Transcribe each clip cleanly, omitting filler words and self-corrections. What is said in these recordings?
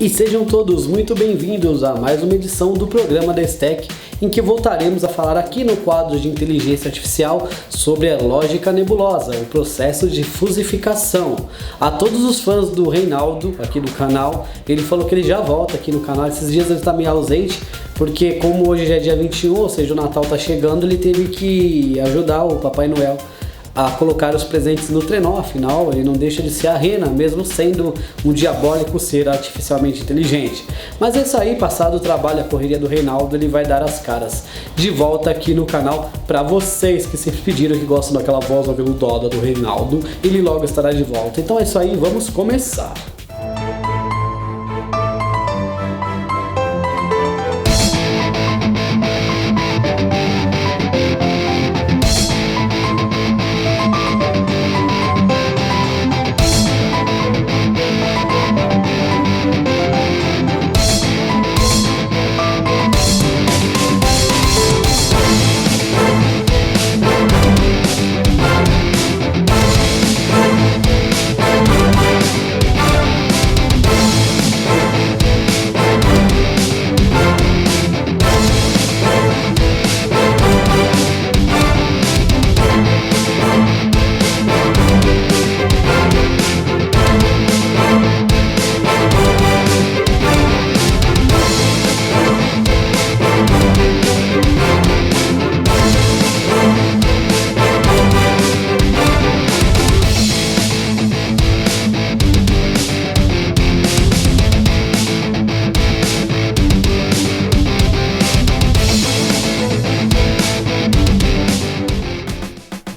E sejam todos muito bem-vindos a mais uma edição do programa da Stack, em que voltaremos a falar aqui no quadro de inteligência artificial sobre a lógica nebulosa, o processo de fusificação. A todos os fãs do Reinaldo aqui do canal, ele falou que ele já volta aqui no canal. Esses dias ele está meio ausente, porque como hoje já é dia 21, ou seja, o Natal está chegando, ele teve que ajudar o Papai Noel a colocar os presentes no trenó. Afinal, ele não deixa de ser a rena, mesmo sendo um diabólico ser artificialmente inteligente. Mas é isso aí, passado o trabalho, a correria do Reinaldo, ele vai dar as caras de volta aqui no canal para vocês que sempre pediram, que gostam daquela voz aveludada do Reinaldo. Ele logo estará de volta. Então é isso aí, vamos começar.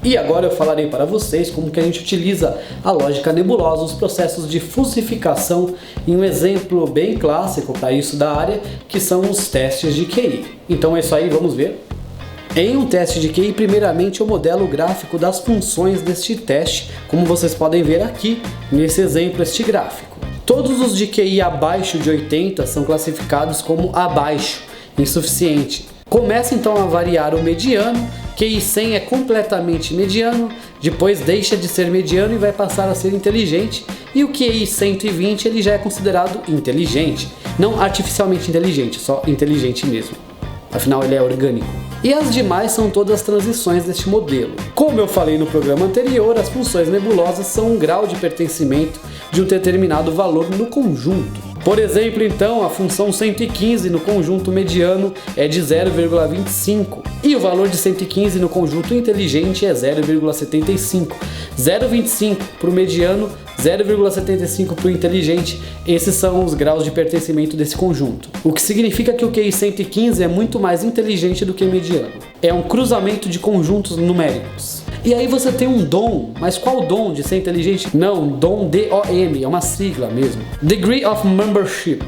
E agora eu falarei para vocês como que a gente utiliza a lógica nebulosa, os processos de fusificação, em um exemplo bem clássico para isso da área, que são os testes de QI. Então é isso aí, vamos ver. Em um teste de QI, primeiramente eu modelo o gráfico das funções deste teste, como vocês podem ver aqui nesse exemplo, este gráfico. Todos os de QI abaixo de 80 são classificados como abaixo, insuficiente. Começa então a variar o mediano. QI 100 é completamente mediano, depois deixa de ser mediano e vai passar a ser inteligente, e o QI 120 ele já é considerado inteligente, não artificialmente inteligente, só inteligente mesmo, afinal ele é orgânico. E as demais são todas transições deste modelo. Como eu falei no programa anterior, as funções nebulosas são um grau de pertencimento de um determinado valor no conjunto. Por exemplo, então, a função 115 no conjunto mediano é de 0,25 e o valor de 115 no conjunto inteligente é 0,75. 0,25 para o mediano, 0,75 para o inteligente, esses são os graus de pertencimento desse conjunto. O que significa que o QI 115 é muito mais inteligente do que mediano. É um cruzamento de conjuntos numéricos. E aí você tem um DOM, mas qual DOM de ser inteligente? Não, DOM, D-O-M, é uma sigla mesmo. Degree of Membership,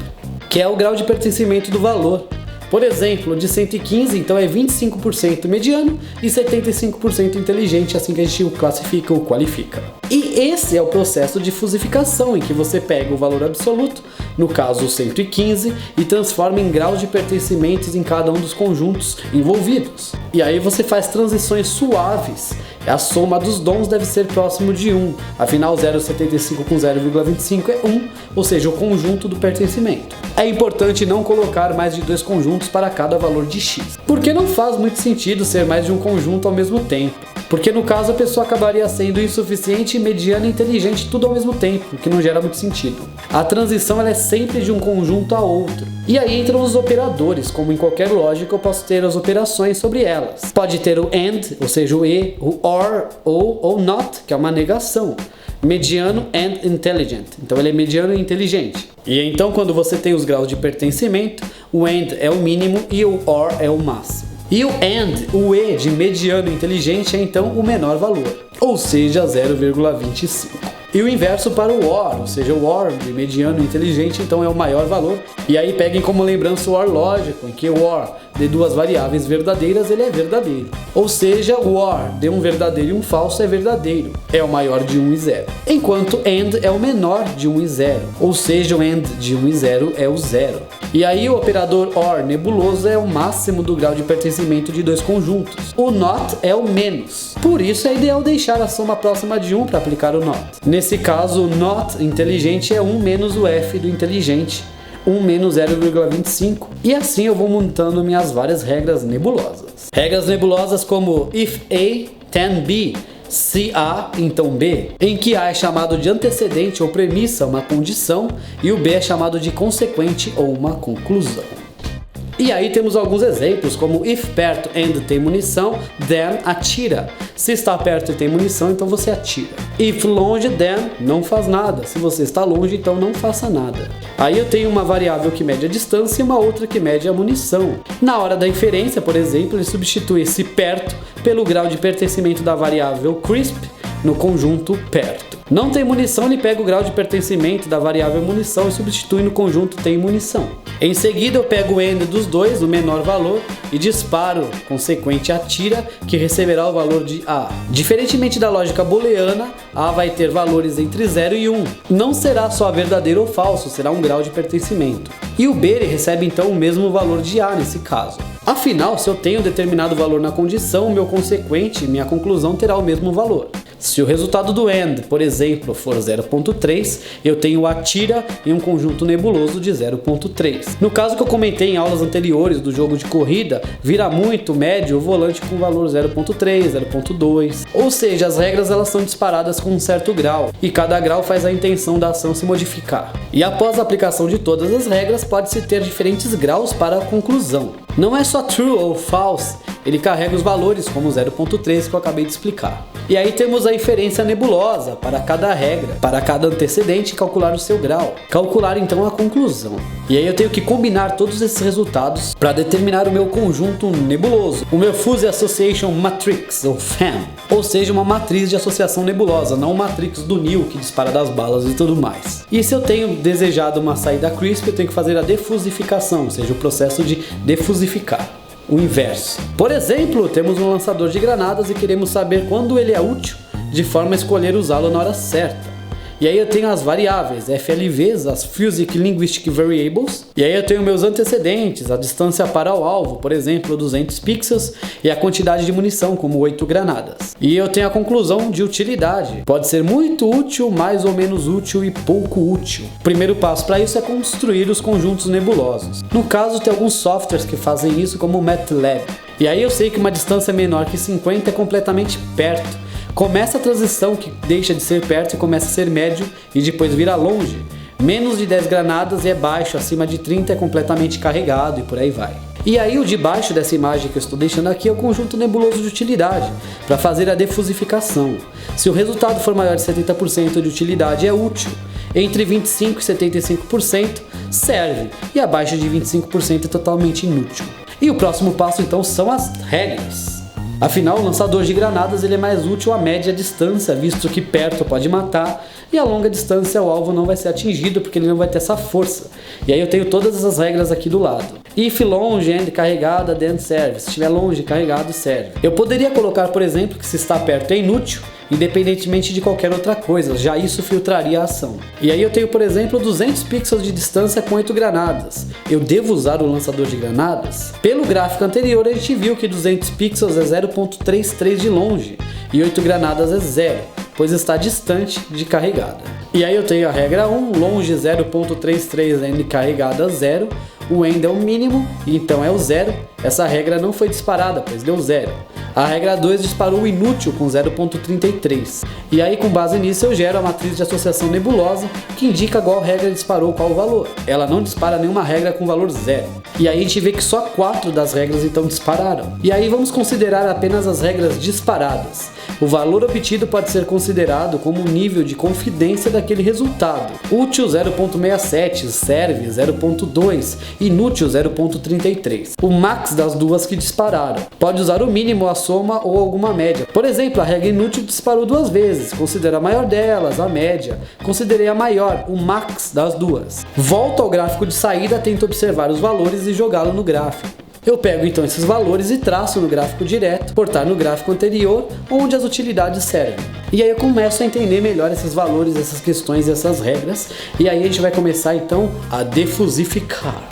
que é o grau de pertencimento do valor. Por exemplo, de 115, então é 25% mediano e 75% inteligente, assim que a gente o classifica ou qualifica. E esse é o processo de fusificação, em que você pega o valor absoluto, no caso 115, e transforma em graus de pertencimentos em cada um dos conjuntos envolvidos. E aí você faz transições suaves. A soma dos DOMs deve ser próximo de 1, afinal 0,75 com 0,25 é 1, ou seja, o conjunto do pertencimento. É importante não colocar mais de dois conjuntos para cada valor de x, porque não faz muito sentido ser mais de um conjunto ao mesmo tempo, porque no caso a pessoa acabaria sendo insuficiente, mediana e inteligente tudo ao mesmo tempo, o que não gera muito sentido. A transição ela é sempre de um conjunto a outro. E aí entram os operadores, como em qualquer lógica eu posso ter as operações sobre elas. Pode ter o AND, ou seja, o E, o OR ou NOT, que é uma negação. Mediano and intelligent, então ele é mediano e inteligente. E então quando você tem os graus de pertencimento, o AND é o mínimo e o OR é o máximo. E o AND, o E de mediano e inteligente, é então o menor valor, ou seja, 0,25. E o inverso para o OR, ou seja, o OR de mediano e inteligente, então é o maior valor. E aí peguem como lembrança o OR lógico, em que o OR de duas variáveis verdadeiras ele é verdadeiro. Ou seja, o OR de um verdadeiro e um falso é verdadeiro, é o maior de 1 e 0. Enquanto AND é o menor de 1 e 0, ou seja, o AND de 1 e 0 é o 0. E aí o operador OR nebuloso é o máximo do grau de pertencimento de dois conjuntos. O NOT é o menos. Por isso é ideal deixar a soma próxima de 1 para aplicar o NOT. Nesse caso, o NOT inteligente é 1 menos o F do inteligente, 1 menos 0,25, e assim eu vou montando minhas várias regras nebulosas. Regras nebulosas como if A, then B, se A, então B, em que A é chamado de antecedente ou premissa, uma condição, e o B é chamado de consequente ou uma conclusão. E aí temos alguns exemplos, como if perto and tem munição, then atira. Se está perto e tem munição, então você atira. If longe, then não faz nada. Se você está longe, então não faça nada. Aí eu tenho uma variável que mede a distância e uma outra que mede a munição. Na hora da inferência, por exemplo, ele substitui esse perto pelo grau de pertencimento da variável crisp no conjunto perto. Não tem munição, ele pega o grau de pertencimento da variável munição e substitui no conjunto tem munição. Em seguida eu pego o end dos dois, o menor valor, e disparo consequente atira, que receberá o valor de A. Diferentemente da lógica booleana, A vai ter valores entre 0 e 1. Não será só verdadeiro ou falso, será um grau de pertencimento. E o B ele recebe então o mesmo valor de A nesse caso. Afinal, se eu tenho determinado valor na condição, o meu consequente, minha conclusão, terá o mesmo valor. Se o resultado do AND, por exemplo, for 0.3, eu tenho atira em um conjunto nebuloso de 0.3. No caso que eu comentei em aulas anteriores do jogo de corrida, vira muito médio o volante com valor 0.3, 0.2. Ou seja, as regras elas são disparadas com um certo grau, e cada grau faz a intenção da ação se modificar. E após a aplicação de todas as regras, pode-se ter diferentes graus para a conclusão. Não é só true ou false, ele carrega os valores como 0.3 que eu acabei de explicar. E aí temos a inferência nebulosa para cada regra, para cada antecedente calcular o seu grau, calcular então a conclusão. E aí eu tenho que combinar todos esses resultados para determinar o meu conjunto nebuloso, o meu Fuzzy Association Matrix, ou FAM, ou seja, uma matriz de associação nebulosa, não o Matrix do Neo que dispara das balas e tudo mais. E se eu tenho desejado uma saída crisp, eu tenho que fazer a defusificação, ou seja, o processo de defusificar. O inverso. Por exemplo, temos um lançador de granadas e queremos saber quando ele é útil, de forma a escolher usá-lo na hora certa. E aí eu tenho as variáveis, FLVs, as Physical Linguistic Variables. E aí eu tenho meus antecedentes, a distância para o alvo, por exemplo, 200 pixels, e a quantidade de munição, como 8 granadas. E eu tenho a conclusão de utilidade. Pode ser muito útil, mais ou menos útil e pouco útil. O primeiro passo para isso é construir os conjuntos nebulosos. No caso, tem alguns softwares que fazem isso, como o MATLAB. E aí eu sei que uma distância menor que 50 é completamente perto. Começa a transição que deixa de ser perto e começa a ser médio e depois vira longe. Menos de 10 granadas é baixo, acima de 30 é completamente carregado e por aí vai. E aí o de baixo dessa imagem que eu estou deixando aqui é o conjunto nebuloso de utilidade, para fazer a defusificação. Se o resultado for maior de 70% de utilidade é útil, entre 25% e 75% serve, e abaixo de 25% é totalmente inútil. E o próximo passo então são as regras. Afinal, o lançador de granadas ele é mais útil a média distância, visto que perto pode matar, e a longa distância o alvo não vai ser atingido porque ele não vai ter essa força. E aí eu tenho todas essas regras aqui do lado. If longe, and carregada, then serve. Se estiver longe, carregado, serve. Eu poderia colocar, por exemplo, que se está perto é inútil, independentemente de qualquer outra coisa, já isso filtraria a ação. E aí eu tenho, por exemplo, 200 pixels de distância com 8 granadas. Eu devo usar o lançador de granadas? Pelo gráfico anterior a gente viu que 200 pixels é 0.33 de longe e 8 granadas é 0, pois está distante de carregada. E aí eu tenho a regra 1, longe 0.33 end carregada 0, o end é o mínimo, então é o 0, essa regra não foi disparada, pois deu 0. A regra 2 disparou o inútil com 0.33. E aí com base nisso eu gero a matriz de associação nebulosa que indica qual regra disparou qual valor. Ela não dispara nenhuma regra com valor 0. E aí a gente vê que só 4 das regras então dispararam. E aí vamos considerar apenas as regras disparadas. O valor obtido pode ser considerado como o nível de confidência daquele resultado. Útil 0.67, serve 0.2, inútil 0.33. O max das duas que dispararam. Pode usar o mínimo, a soma ou alguma média. Por exemplo, a regra inútil disparou 2 vezes. Considero a maior delas, a média. Considerei a maior, o max das duas. Volto ao gráfico de saída, tento observar os valores e jogá-lo no gráfico. Eu pego então esses valores e traço no gráfico direto, portar no gráfico anterior, onde as utilidades servem. E aí eu começo a entender melhor esses valores, essas questões e essas regras, e aí a gente vai começar então a defusificar.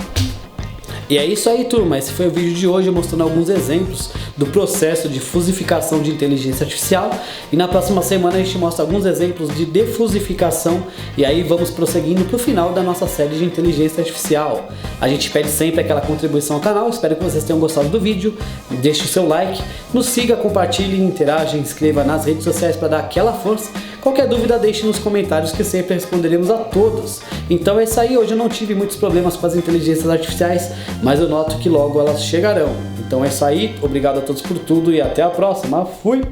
E é isso aí, turma, esse foi o vídeo de hoje mostrando alguns exemplos do processo de fusificação de inteligência artificial, e na próxima semana a gente mostra alguns exemplos de defusificação, e aí vamos prosseguindo para o final da nossa série de inteligência artificial. A gente pede sempre aquela contribuição ao canal, espero que vocês tenham gostado do vídeo, deixe o seu like, nos siga, compartilhe, interaja, inscreva nas redes sociais para dar aquela força. Qualquer dúvida deixe nos comentários que sempre responderemos a todos. Então é isso aí, hoje eu não tive muitos problemas com as inteligências artificiais, mas eu noto que logo elas chegarão. Então é isso aí, obrigado a todos por tudo e até a próxima. Fui!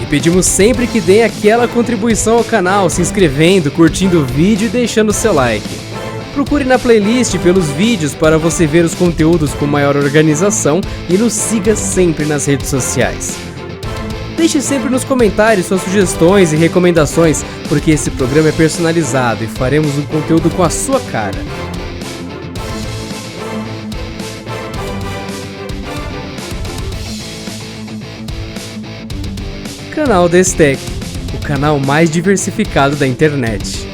E pedimos sempre que deem aquela contribuição ao canal, se inscrevendo, curtindo o vídeo e deixando seu like. Procure na playlist pelos vídeos para você ver os conteúdos com maior organização e nos siga sempre nas redes sociais. Deixe sempre nos comentários suas sugestões e recomendações, porque esse programa é personalizado e faremos um conteúdo com a sua cara. Canal Destec, o canal mais diversificado da internet.